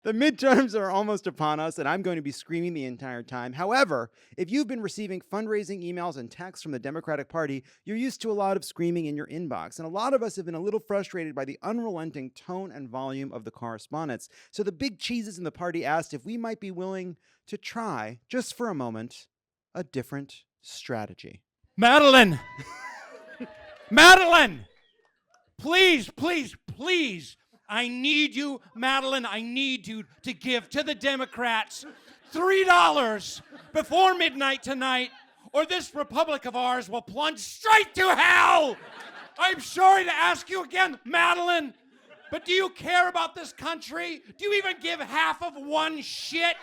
The midterms are almost upon us, and I'm going to be screaming the entire time. However, if you've been receiving fundraising emails and texts from the Democratic Party, you're used to a lot of screaming in your inbox. And a lot of us have been a little frustrated by the unrelenting tone and volume of the correspondence. So the big cheeses in the party asked if we might be willing to try, just for a moment, a different strategy. Madeline! Madeline! Please, please, please. I need you, Madeline, I need you to give to the Democrats $3 before midnight tonight, or this republic of ours will plunge straight to hell. I'm sorry to ask you again, Madeline, but do you care about this country? Do you even give half of one shit?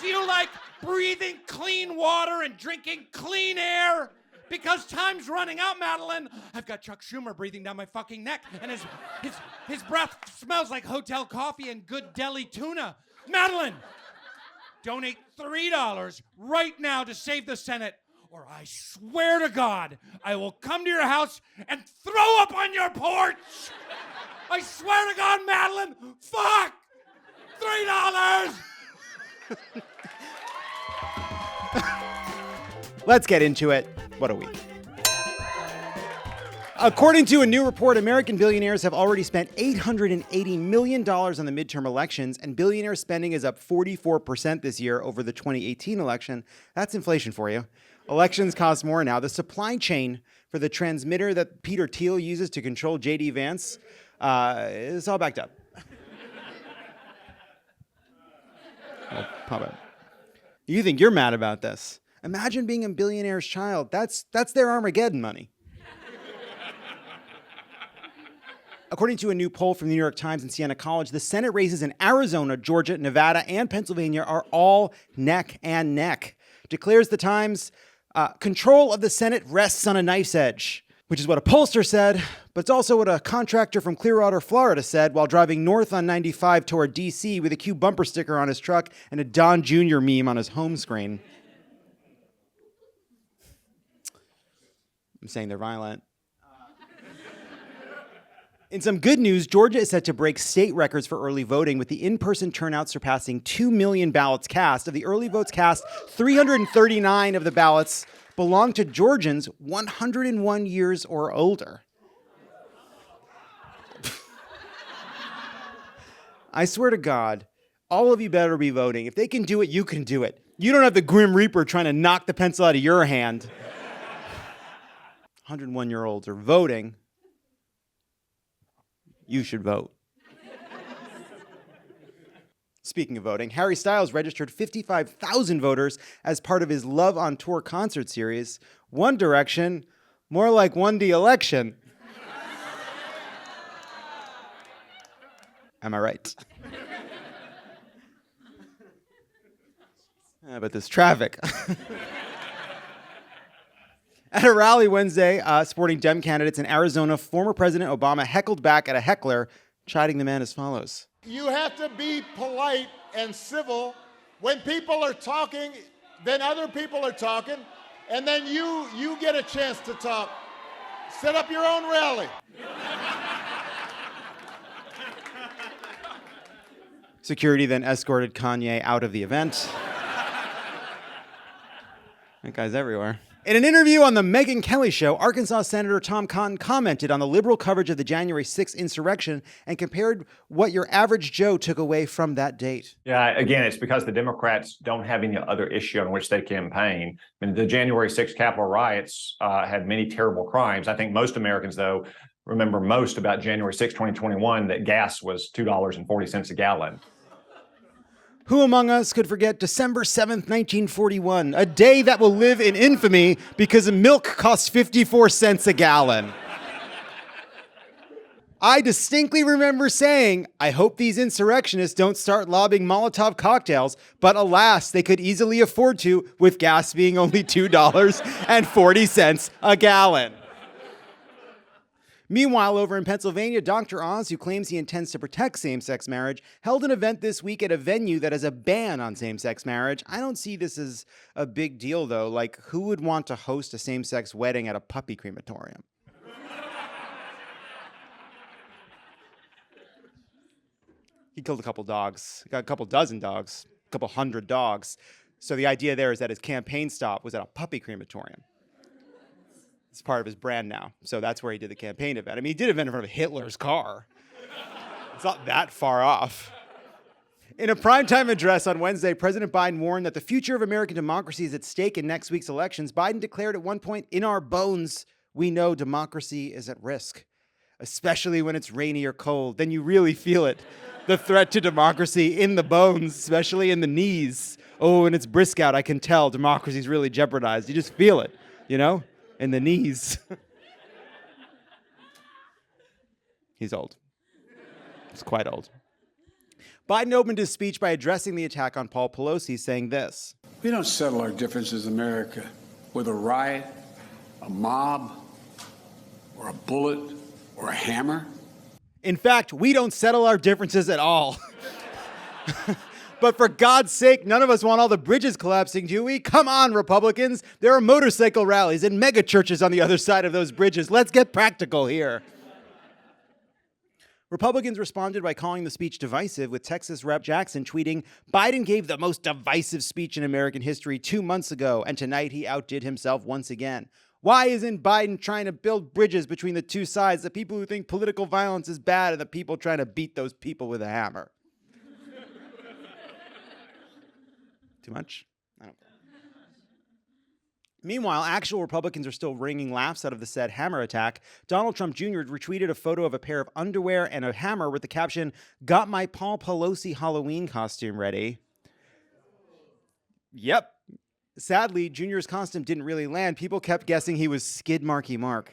Do you like breathing clean water and drinking clean air? Because time's running out, Madeline. I've got Chuck Schumer breathing down my fucking neck, and his breath smells like hotel coffee and good deli tuna. Madeline, donate $3 right now to save the Senate, or I swear to God, I will come to your house and throw up on your porch. I swear to God, Madeline, fuck! $3! Let's get into it. What a week. According to a new report, American billionaires have already spent $880 million on the midterm elections, and billionaire spending is up 44% this year over the 2018 election. That's inflation for you. Elections cost more now. The supply chain for the transmitter that Peter Thiel uses to control J.D. Vance is all backed up. Oh, pop up. You think you're mad about this? Imagine being a billionaire's child. That's their Armageddon money. According to a new poll from the New York Times and Siena College, the Senate races in Arizona, Georgia, Nevada, and Pennsylvania are all neck and neck. Declares the Times, control of the Senate rests on a knife's edge, which is what a pollster said, but it's also what a contractor from Clearwater, Florida said while driving north on 95 toward D.C. with a Q bumper sticker on his truck and a Don Jr. meme on his home screen. I'm saying they're violent. In some good news, Georgia is set to break state records for early voting, with the in-person turnout surpassing 2 million ballots cast. Of the early votes cast, 339 of the ballots belong to Georgians 101 years or older. I swear to God, all of you better be voting. If they can do it, you can do it. You don't have the Grim Reaper trying to knock the pencil out of your hand. 101-year-olds are voting. You should vote. Speaking of voting, Harry Styles registered 55,000 voters as part of his Love on Tour concert series. One Direction, more like 1D election. Am I right? But this traffic. At a rally Wednesday supporting Dem candidates in Arizona, former President Obama heckled back at a heckler, chiding the man as follows. You have to be polite and civil. When people are talking, then other people are talking, and then you get a chance to talk. Set up your own rally. Security then escorted Kanye out of the event. That guy's everywhere. In an interview on the Megyn Kelly Show, Arkansas Senator Tom Cotton commented on the liberal coverage of the January 6th insurrection and compared what your average Joe took away from that date. Yeah, again, it's because the Democrats don't have any other issue on which they campaign. I mean, the January 6th Capitol riots had many terrible crimes. I think most Americans, though, remember most about January 6, 2021, that gas was $2.40 a gallon. Who among us could forget December 7th, 1941, a day that will live in infamy because milk costs 54 cents a gallon? I distinctly remember saying, I hope these insurrectionists don't start lobbing Molotov cocktails, but alas, they could easily afford to, with gas being only $2.40 a gallon. Meanwhile, over in Pennsylvania, Dr. Oz, who claims he intends to protect same-sex marriage, held an event this week at a venue that has a ban on same-sex marriage. I don't see this as a big deal, though. Like, who would want to host a same-sex wedding at a puppy crematorium? He killed a couple dogs. He got a couple dozen dogs, a couple hundred dogs. So the idea there is that his campaign stop was at a puppy crematorium. It's part of his brand now. So that's where he did the campaign event. I mean, he did an event in front of Hitler's car. It's not that far off. In a primetime address on Wednesday, President Biden warned that the future of American democracy is at stake in next week's elections. Biden declared at one point, "In our bones, we know democracy is at risk, especially when it's rainy or cold." Then you really feel it. The threat to democracy in the bones, especially in the knees. Oh, and it's brisk out. I can tell democracy's really jeopardized. You just feel it, in the knees. He's old. He's quite old. Biden opened his speech by addressing the attack on Paul Pelosi, saying this. We don't settle our differences in America with a riot, a mob, or a bullet, or a hammer. In fact, we don't settle our differences at all. But for God's sake, none of us want all the bridges collapsing, do we? Come on, Republicans. There are motorcycle rallies and mega churches on the other side of those bridges. Let's get practical here. Republicans responded by calling the speech divisive, with Texas Rep. Jackson tweeting, "Biden gave the most divisive speech in American history 2 months ago, and tonight he outdid himself once again. Why isn't Biden trying to build bridges between the two sides, the people who think political violence is bad and the people trying to beat those people with a hammer?" Too much? I don't care. Meanwhile, actual Republicans are still wringing laughs out of the said hammer attack. Donald Trump Jr. retweeted a photo of a pair of underwear and a hammer with the caption, "Got my Paul Pelosi Halloween costume ready." Yep. Sadly, Jr.'s costume didn't really land. People kept guessing he was Skid Marky Mark.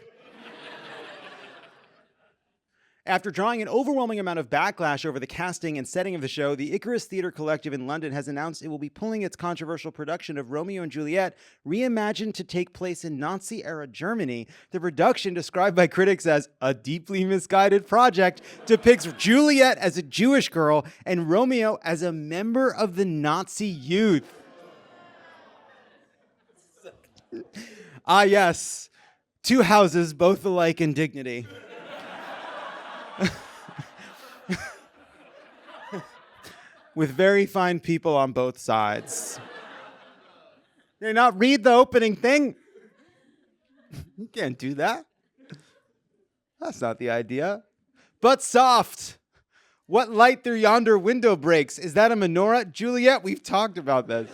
After drawing an overwhelming amount of backlash over the casting and setting of the show, the Icarus Theatre Collective in London has announced it will be pulling its controversial production of Romeo and Juliet, reimagined to take place in Nazi-era Germany. The production, described by critics as a deeply misguided project, depicts Juliet as a Jewish girl and Romeo as a member of the Nazi youth. Ah, yes. Two houses, both alike in dignity. With very fine people on both sides. Did you not read the opening thing? You can't do that. That's not the idea. But soft. What light through yonder window breaks? Is that a menorah? Juliet, we've talked about this.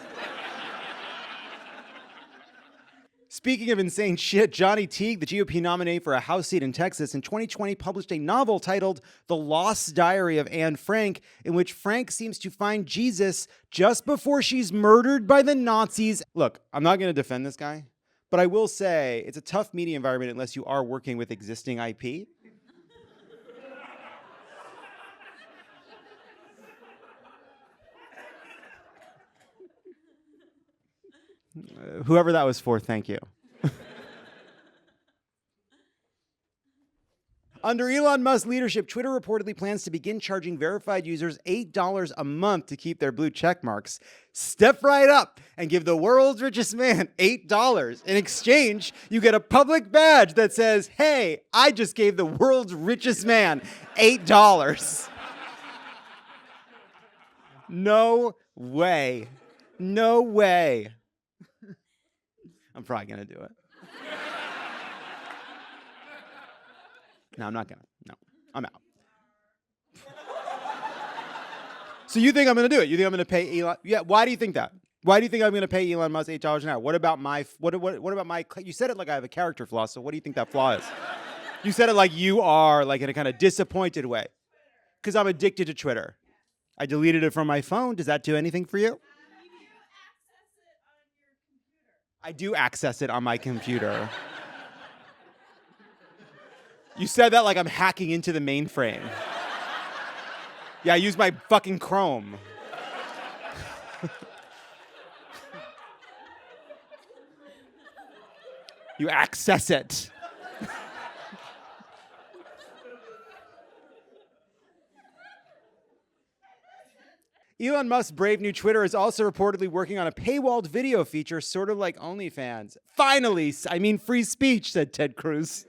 Speaking of insane shit, Johnny Teague, the GOP nominee for a House seat in Texas, in 2020 published a novel titled The Lost Diary of Anne Frank, in which Frank seems to find Jesus just before she's murdered by the Nazis. Look, I'm not going to defend this guy, but I will say it's a tough media environment unless you are working with existing IP. Whoever that was for, thank you. Under Elon Musk's leadership, Twitter reportedly plans to begin charging verified users $8 a month to keep their blue check marks. Step right up and give the world's richest man $8. In exchange, you get a public badge that says, "Hey, I just gave the world's richest man $8. No way. No way. I'm probably going to do it. No, I'm not going to. No, I'm out. So you think I'm going to do it? You think I'm going to pay Elon? Yeah, why do you think that? Why do you think I'm going to pay Elon Musk $8 an hour? What about my, what about my, you said it like I have a character flaw, so what do you think that flaw is? You said it like you are, like in a kind of disappointed way. Because I'm addicted to Twitter. I deleted it from my phone. Does that do anything for you? I do access it on my computer. You said that like I'm hacking into the mainframe. Yeah, I use my fucking Chrome. You access it. Elon Musk's brave new Twitter is also reportedly working on a paywalled video feature, sort of like OnlyFans. Finally, I mean free speech, said Ted Cruz.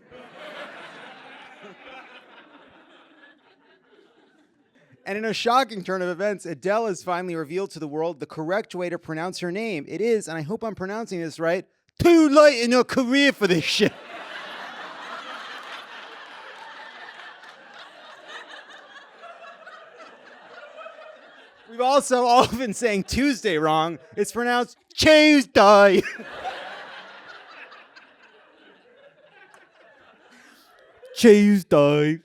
And in a shocking turn of events, Adele has finally revealed to the world the correct way to pronounce her name. It is, and I hope I'm pronouncing this right, too late in her career for this shit. We've also all been saying Tuesday wrong. It's pronounced Tuesday. Tuesday.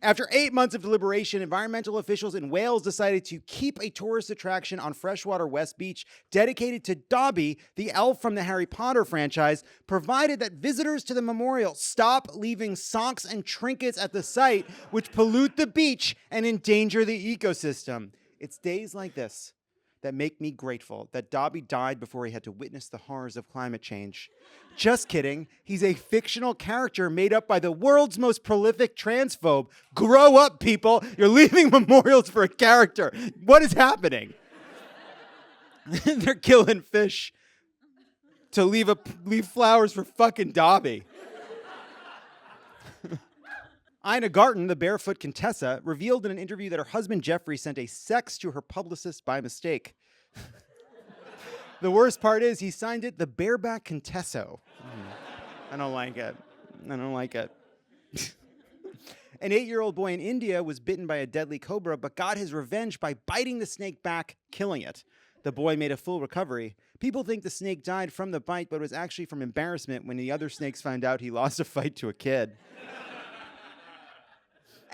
After 8 months of deliberation, environmental officials in Wales decided to keep a tourist attraction on freshwater West Beach dedicated to Dobby, the elf from the Harry Potter franchise, provided that visitors to the memorial stop leaving socks and trinkets at the site, which pollute the beach and endanger the ecosystem. It's days like this that make me grateful that Dobby died before he had to witness the horrors of climate change. Just kidding. He's a fictional character made up by the world's most prolific transphobe. Grow up, people. You're leaving memorials for a character. What is happening? They're killing fish to leave flowers for fucking Dobby. Ina Garten, the barefoot Contessa, revealed in an interview that her husband Jeffrey sent a sext to her publicist by mistake. The worst part is he signed it the bareback Contesso. I don't like it. I don't like it. An 8-year-old boy in India was bitten by a deadly cobra, but got his revenge by biting the snake back, killing it. The boy made a full recovery. People think the snake died from the bite, but it was actually from embarrassment when the other snakes found out he lost a fight to a kid.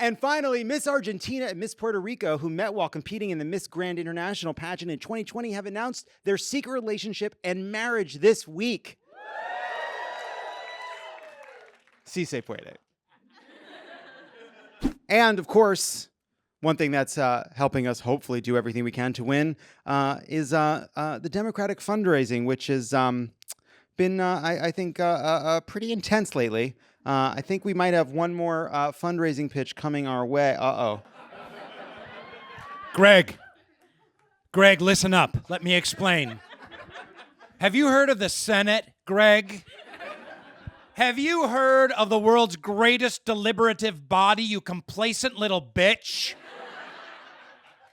And finally, Miss Argentina and Miss Puerto Rico, who met while competing in the Miss Grand International pageant in 2020, have announced their secret relationship and marriage this week. Si se puede. And of course, one thing that's helping us hopefully do everything we can to win is the Democratic fundraising, which has been, I think, pretty intense lately. I think we might have one more fundraising pitch coming our way. Uh-oh. Greg, listen up. Let me explain. Have you heard of the Senate, Greg? Have you heard of the world's greatest deliberative body, you complacent little bitch?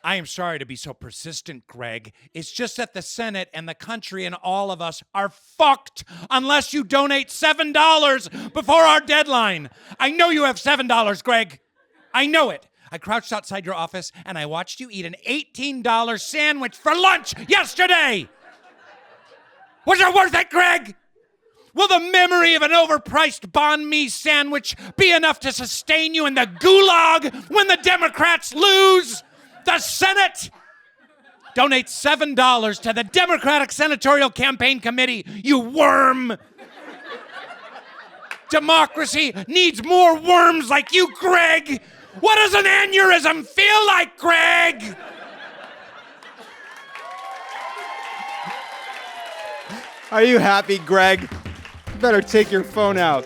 I am sorry to be so persistent, Greg. It's just that the Senate and the country and all of us are fucked unless you donate $7 before our deadline. I know you have $7, Greg. I know it. I crouched outside your office and I watched you eat an $18 sandwich for lunch yesterday. Was it worth it, Greg? Will the memory of an overpriced banh mi sandwich be enough to sustain you in the gulag when the Democrats lose? The Senate! Donate $7 to the Democratic Senatorial Campaign Committee, you worm! Democracy needs more worms like you, Greg! What does an aneurysm feel like, Greg? Are you happy, Greg? You better take your phone out.